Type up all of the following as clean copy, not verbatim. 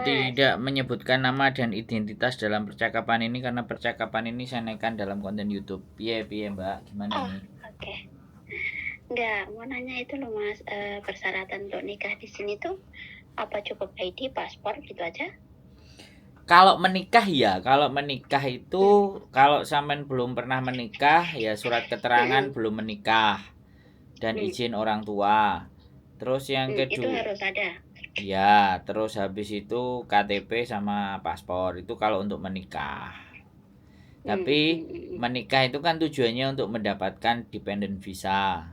Mas? tidak menyebutkan nama dan identitas dalam percakapan ini karena percakapan ini saya naikkan dalam konten YouTube. Piye Mbak, gimana Oh, ini? oke. Enggak, mau nanya itu loh Mas, persyaratan untuk nikah di sini tuh apa cukup ID, paspor gitu aja? Kalau menikah itu kalau sampean belum pernah menikah ya surat keterangan belum menikah dan izin orang tua. Terus yang Itu kedua, harus ada. ya, terus habis itu KTP sama paspor itu kalau untuk menikah. Tapi menikah itu kan tujuannya untuk mendapatkan dependent visa.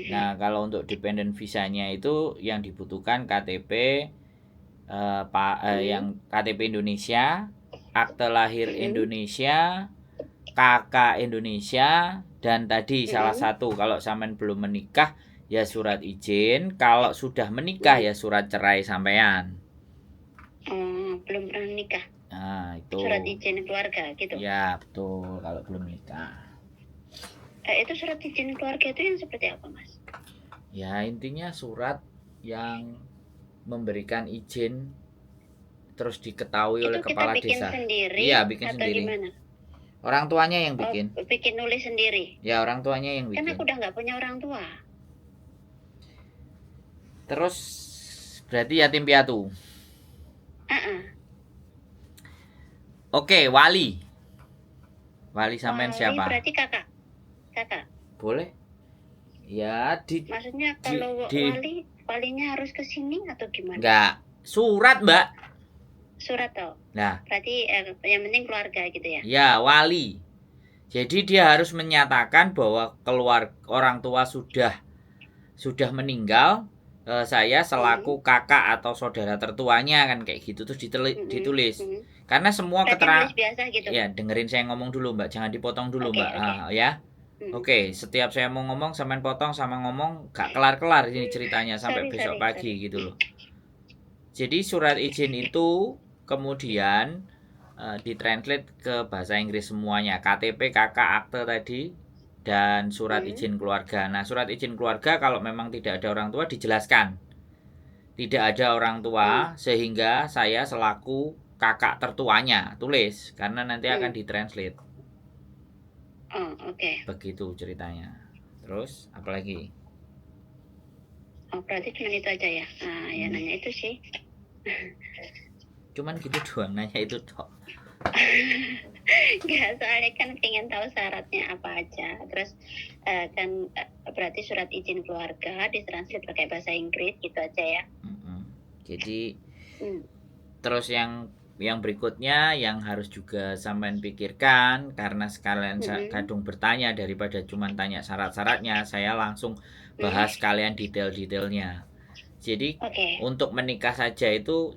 Nah, kalau untuk dependent visanya itu yang dibutuhkan KTP, yang KTP Indonesia, akte lahir Indonesia, KK Indonesia, dan tadi salah satu kalau sampean belum menikah ya surat izin, kalau sudah menikah ya surat cerai sampean. Belum pernah nikah. Nah, itu. Surat izin keluarga gitu. Ya, betul kalau belum nikah. Itu surat izin keluarga itu yang seperti apa, Mas? Ya, intinya surat yang memberikan izin terus diketahui oleh Itu kita kepala bikin desa. sendiri Iya, bikin atau sendiri. gimana? Orang tuanya yang bikin. Bikin nulis sendiri. Ya, orang tuanya yang Kan aku bikin. udah nggak punya orang tua. Terus berarti yatim piatu. Oke, wali. Wali sampean Wali siapa? berarti kakak. Kakak. Boleh? Ya, Maksudnya kalau walinya harus ke sini atau gimana? Enggak, surat, Mbak. Surat toh. Nah, berarti yang penting keluarga gitu ya. Ya, wali. Jadi dia harus menyatakan bahwa orang tua sudah meninggal, saya selaku kakak atau saudara tertuanya kan kayak gitu terus ditulis. Karena semua keterangan gitu. Ya, dengerin saya ngomong dulu, Mbak. Jangan dipotong dulu, Mbak. Ya. Oke, setiap saya mau ngomong sampean potong sama ngomong gak kelar-kelar ini ceritanya sampai besok pagi gitu loh. Jadi surat izin itu kemudian ditranslate ke bahasa Inggris semuanya, KTP, KK, akte tadi, dan surat izin keluarga. Nah, surat izin keluarga kalau memang tidak ada orang tua dijelaskan. Tidak ada orang tua sehingga saya selaku kakak tertuanya tulis karena nanti akan ditranslate. Oke. Begitu ceritanya. Terus apalagi? Berarti cuma itu aja ya. Ya nanya itu sih. Cuman gitu doang, nanya itu toh. Enggak, soalnya kan pengen tahu syaratnya apa aja. Terus kan berarti surat izin keluarga ditranslate pakai bahasa Inggris gitu aja ya. Jadi terus yang berikutnya yang harus juga sampean pikirkan karena sekalian kadung bertanya daripada cuma tanya syarat-syaratnya, saya langsung bahas kalian detail-detailnya. Jadi untuk menikah saja itu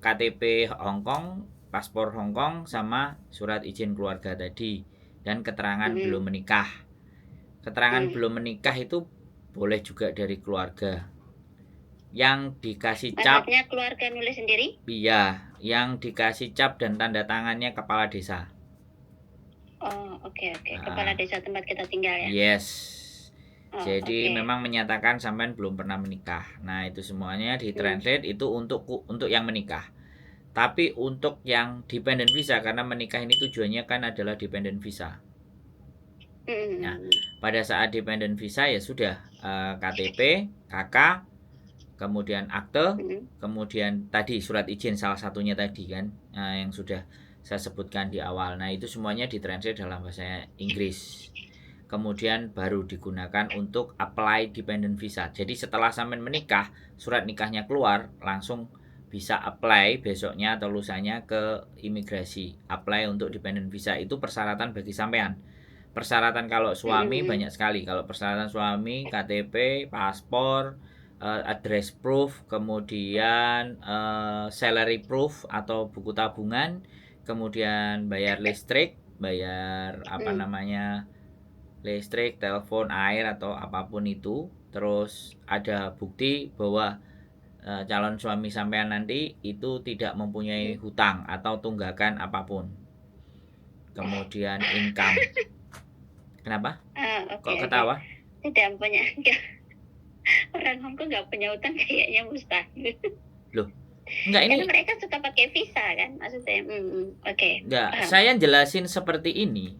KTP Hongkong, paspor Hongkong sama surat izin keluarga tadi dan keterangan belum menikah. Keterangan belum menikah itu boleh juga dari keluarga. Yang dikasih cap. Maksudnya keluarga nulis sendiri? Iya, yang dikasih cap dan tanda tangannya kepala desa. Oke. Kepala desa tempat kita tinggal ya. Yes. Jadi memang menyatakan sampean belum pernah menikah. Nah, itu semuanya ditranslate itu untuk yang menikah. Tapi untuk yang dependent visa karena menikah ini tujuannya kan adalah dependent visa. Nah, pada saat dependent visa ya sudah KTP, KK, kemudian akte, kemudian tadi surat izin salah satunya tadi kan yang sudah saya sebutkan di awal. Nah, itu semuanya ditranslate dalam bahasa Inggris. Kemudian baru digunakan untuk apply dependent visa. Jadi setelah sampean menikah, surat nikahnya keluar, langsung bisa apply besoknya atau lusanya ke imigrasi. Apply untuk dependent visa itu persyaratan bagi sampean. Persyaratan kalau suami banyak sekali. Kalau persyaratan suami KTP, paspor, address proof, kemudian salary proof atau buku tabungan, kemudian bayar listrik, bayar listrik, telepon, air atau apapun itu. Terus ada bukti bahwa calon suami sampean nanti itu tidak mempunyai hutang atau tunggakan apapun. Kemudian income. Kenapa? Kok ketawa? Tidak punya. Orang Hongkong nggak punya hutang kayaknya mustahil. Loh, Enggak, ini Karena mereka suka pakai visa kan, maksudnya. Oke, enggak, paham. saya jelasin seperti ini.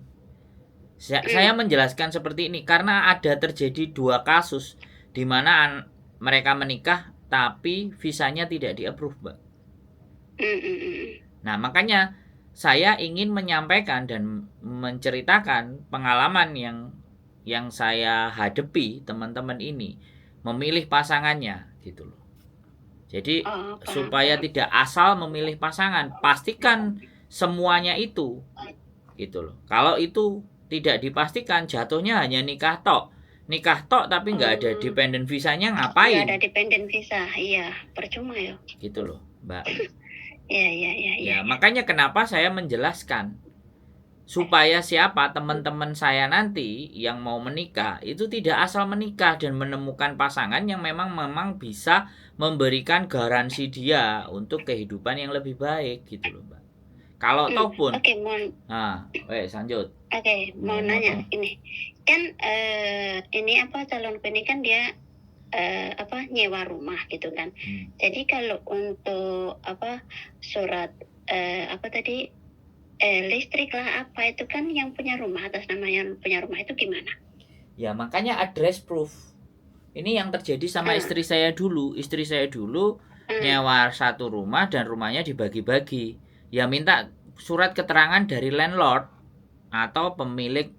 Saya menjelaskan seperti ini karena ada terjadi 2 kasus di mana mereka menikah tapi visanya tidak di-approve, Mbak. Nah, makanya saya ingin menyampaikan dan menceritakan pengalaman yang saya hadapi teman-teman ini memilih pasangannya gitu loh. Jadi Oh, paham, supaya paham. tidak asal memilih pasangan, pastikan semuanya itu gitu loh. Kalau itu tidak dipastikan, jatuhnya hanya nikah tok. Nikah tok tapi nggak ada dependent visanya, Nggak ada ngapain? dependent visa, iya, percuma ya. Gitu loh, Mbak. Iya. Ya, makanya kenapa saya menjelaskan supaya siapa teman-teman saya nanti yang mau menikah itu tidak asal menikah dan menemukan pasangan yang memang bisa memberikan garansi dia untuk kehidupan yang lebih baik gitu loh, Mbak. Kalau toh pun, Oke, mau lanjut. mau nanya ini kan ini apa calonku ini kan dia apa nyewa rumah gitu kan. Jadi kalau untuk apa surat apa tadi listrik lah apa itu kan yang punya rumah, atas nama yang punya rumah itu gimana? Ya makanya address proof. Ini yang terjadi sama istri saya dulu. Istri saya dulu nyewa satu rumah dan rumahnya dibagi-bagi. Ya minta surat keterangan dari landlord atau pemilik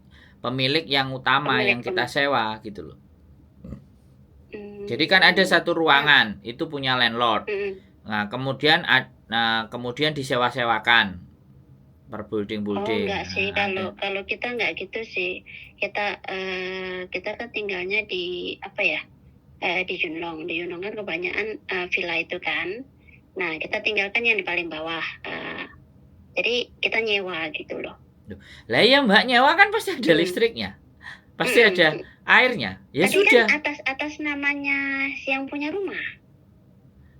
yang utama yang kita sewa gitu loh. Jadi kan ada satu ruangan itu punya landlord. Nah kemudian disewa-sewakan per building. Oh enggak sih, kalau kita enggak gitu sih. Kita kan tinggalnya di apa ya? Di Yunlong. Di Yunlong kan kebanyakan villa itu kan. Nah, kita tinggalkan yang di paling bawah. Jadi kita nyewa gitu loh. Lah ya Mbak, nyewa kan pasti ada listriknya. Pasti ada airnya. Ya tapi sudah. Kan atas namanya yang punya rumah.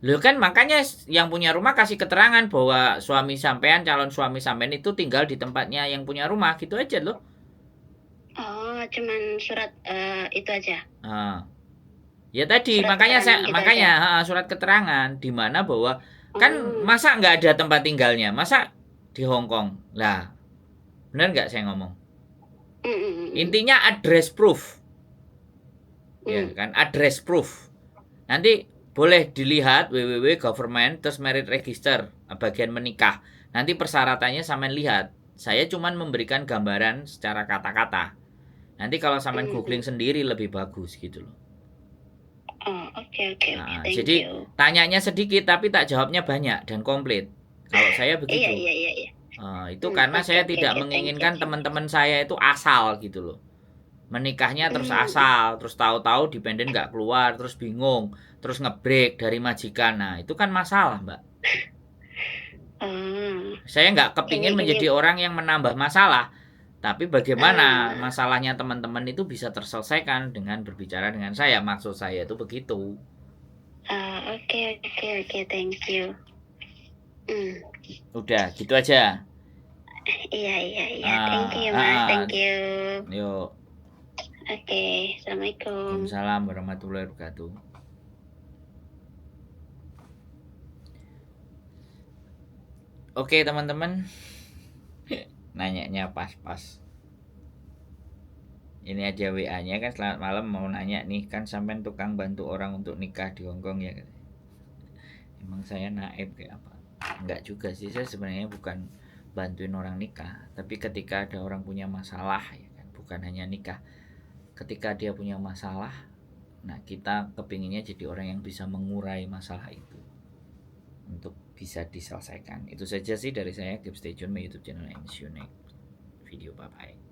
Loh kan makanya yang punya rumah kasih keterangan bahwa suami sampean, calon suami sampean itu tinggal di tempatnya yang punya rumah, gitu aja loh. Oh, cuman surat itu aja. Ya tadi surat makanya surat keterangan di mana bahwa kan masa nggak ada tempat tinggalnya, masa di Hong Kong. Lah, benar nggak saya ngomong? Intinya address proof. Ya kan, address proof. Nanti boleh dilihat www.government terus merit register bagian menikah. Nanti persyaratannya sampean lihat. Saya cuman memberikan gambaran secara kata-kata. Nanti kalau sampean googling sendiri lebih bagus gitu loh. Oh, oke. Jadi tanyanya sedikit tapi tak jawabnya banyak dan komplit. Kalau saya begitu. Iya. Itu karena saya tidak menginginkan teman-teman saya itu asal gitu loh. Menikahnya terus asal, terus tahu-tahu dependen nggak keluar, terus bingung, terus ngebreak dari majikan. Nah itu kan masalah, Mbak. Saya nggak kepingin menjadi orang yang menambah masalah, tapi bagaimana masalahnya teman-teman itu bisa terselesaikan dengan berbicara dengan saya. Maksud saya itu begitu. Oke, thank you. Udah gitu aja. Iya. Thank you, Mas. Thank you. Yuk. Oke, Assalamualaikum. Waalaikumsalam warahmatullahi wabarakatuh. Oke teman-teman, nanyanya pas-pas. Ini aja WA-nya kan, selamat malam, mau nanya nih, kan sampean tukang bantu orang untuk nikah di Hongkong ya. Emang saya naib kayak apa? Enggak juga sih, saya sebenarnya bukan bantuin orang nikah, tapi ketika ada orang punya masalah ya kan, bukan hanya nikah. Ketika dia punya masalah, nah kita kepinginnya jadi orang yang bisa mengurai masalah itu untuk bisa diselesaikan. Itu saja sih dari saya. Keep stay tune my YouTube channel and see you next video. Bye bye.